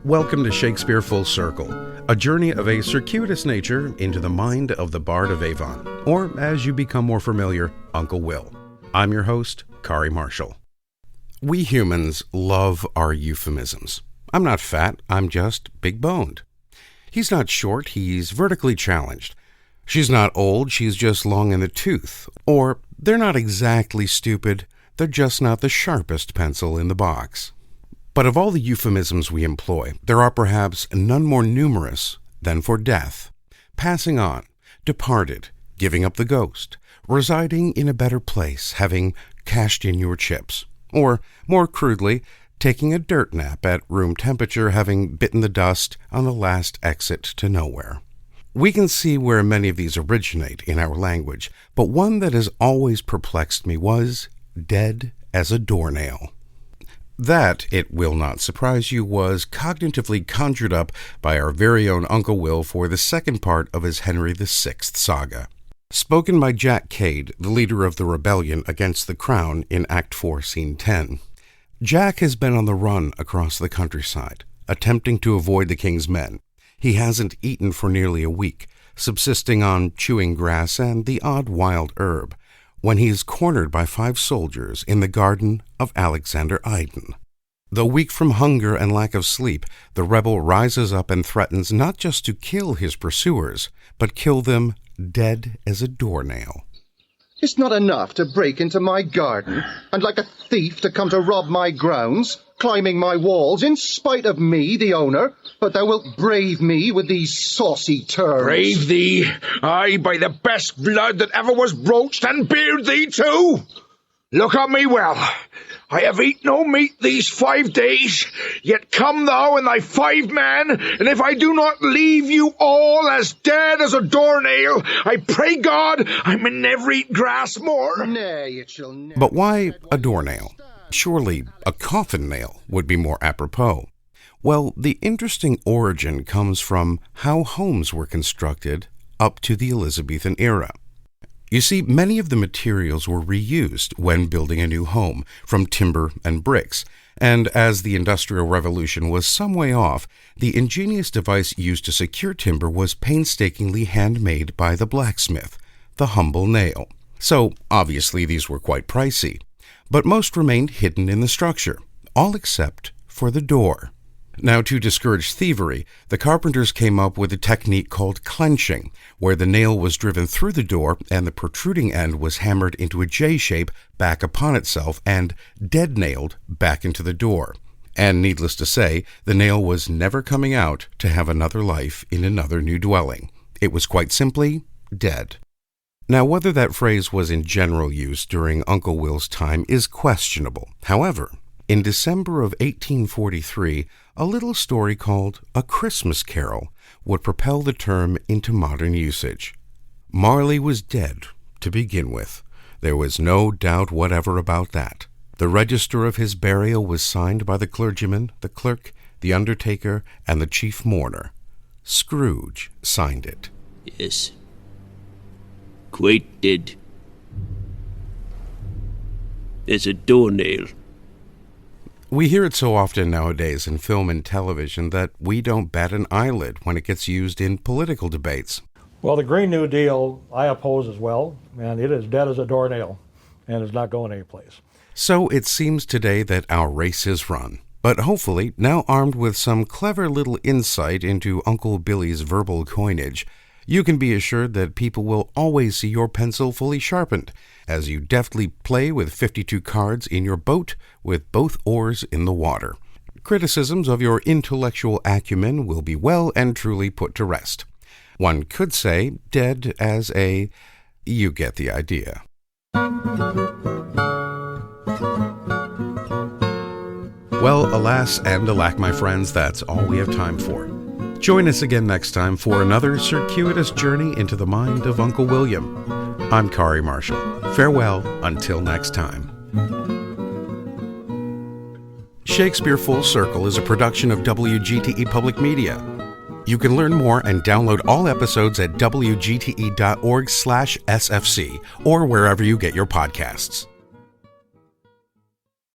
Welcome to Shakespeare Full Circle, a journey of a circuitous nature into the mind of the Bard of Avon, or as you become more familiar, Uncle Will. I'm your host, Kari Marshall. We humans love our euphemisms. I'm not fat, I'm just big-boned. He's not short, he's vertically challenged. She's not old, she's just long in the tooth. Or, they're not exactly stupid, they're just not the sharpest pencil in the box. But of all the euphemisms we employ, there are perhaps none more numerous than for death, passing on, departed, giving up the ghost, residing in a better place, having cashed in your chips, or, more crudely, taking a dirt nap at room temperature, having bitten the dust on the last exit to nowhere. We can see where many of these originate in our language, but one that has always perplexed me was dead as a doornail. That, it will not surprise you, was cognitively conjured up by our very own Uncle Will for the second part of his Henry VI saga. Spoken by Jack Cade, the leader of the rebellion against the crown in Act 4, Scene 10. Jack has been on the run across the countryside, attempting to avoid the king's men. He hasn't eaten for nearly a week, subsisting on chewing grass and the odd wild herb, when he is cornered by 5 soldiers in the garden of Alexander Iden. Though weak from hunger and lack of sleep, the rebel rises up and threatens not just to kill his pursuers, but kill them dead as a doornail. It's not enough to break into my garden, and like a thief to come to rob my grounds, climbing my walls in spite of me, the owner, but thou wilt brave me with these saucy terms. Brave thee? Aye, by the best blood that ever was broached, and beard thee too! Look on me well. I have eat no meat these 5 days, yet come thou and thy 5 men, and if I do not leave you all as dead as a doornail, I pray God I may never eat grass more. Nay, it shall never. But why a doornail? Surely a coffin nail would be more apropos. Well, the interesting origin comes from how homes were constructed up to the Elizabethan era. You see, many of the materials were reused when building a new home, from timber and bricks, and as the Industrial Revolution was some way off, the ingenious device used to secure timber was painstakingly handmade by the blacksmith, the humble nail. So, obviously, these were quite pricey, but most remained hidden in the structure, all except for the door. Now, to discourage thievery, the carpenters came up with a technique called clenching, where the nail was driven through the door and the protruding end was hammered into a J shape back upon itself and dead-nailed back into the door. And needless to say, the nail was never coming out to have another life in another new dwelling. It was quite simply dead. Now, whether that phrase was in general use during Uncle Will's time is questionable. However, in December of 1843, a little story called A Christmas Carol would propel the term into modern usage. Marley was dead, to begin with. There was no doubt whatever about that. The register of his burial was signed by the clergyman, the clerk, the undertaker, and the chief mourner. Scrooge signed it. Yes. Quite dead. As a doornail. We hear it so often nowadays in film and television that we don't bat an eyelid when it gets used in political debates. Well, the Green New Deal I oppose as well, and it is dead as a doornail and is not going anyplace. So it seems today that our race is run. But hopefully, now armed with some clever little insight into Uncle Billy's verbal coinage, you can be assured that people will always see your pencil fully sharpened as you deftly play with 52 cards in your boat with both oars in the water. Criticisms of your intellectual acumen will be well and truly put to rest. One could say dead as a... you get the idea. Well, alas and alack, my friends, that's all we have time for. Join us again next time for another circuitous journey into the mind of Uncle William. I'm Kari Marshall. Farewell until next time. Shakespeare Full Circle is a production of WGTE Public Media. You can learn more and download all episodes at wgte.org/sfc or wherever you get your podcasts.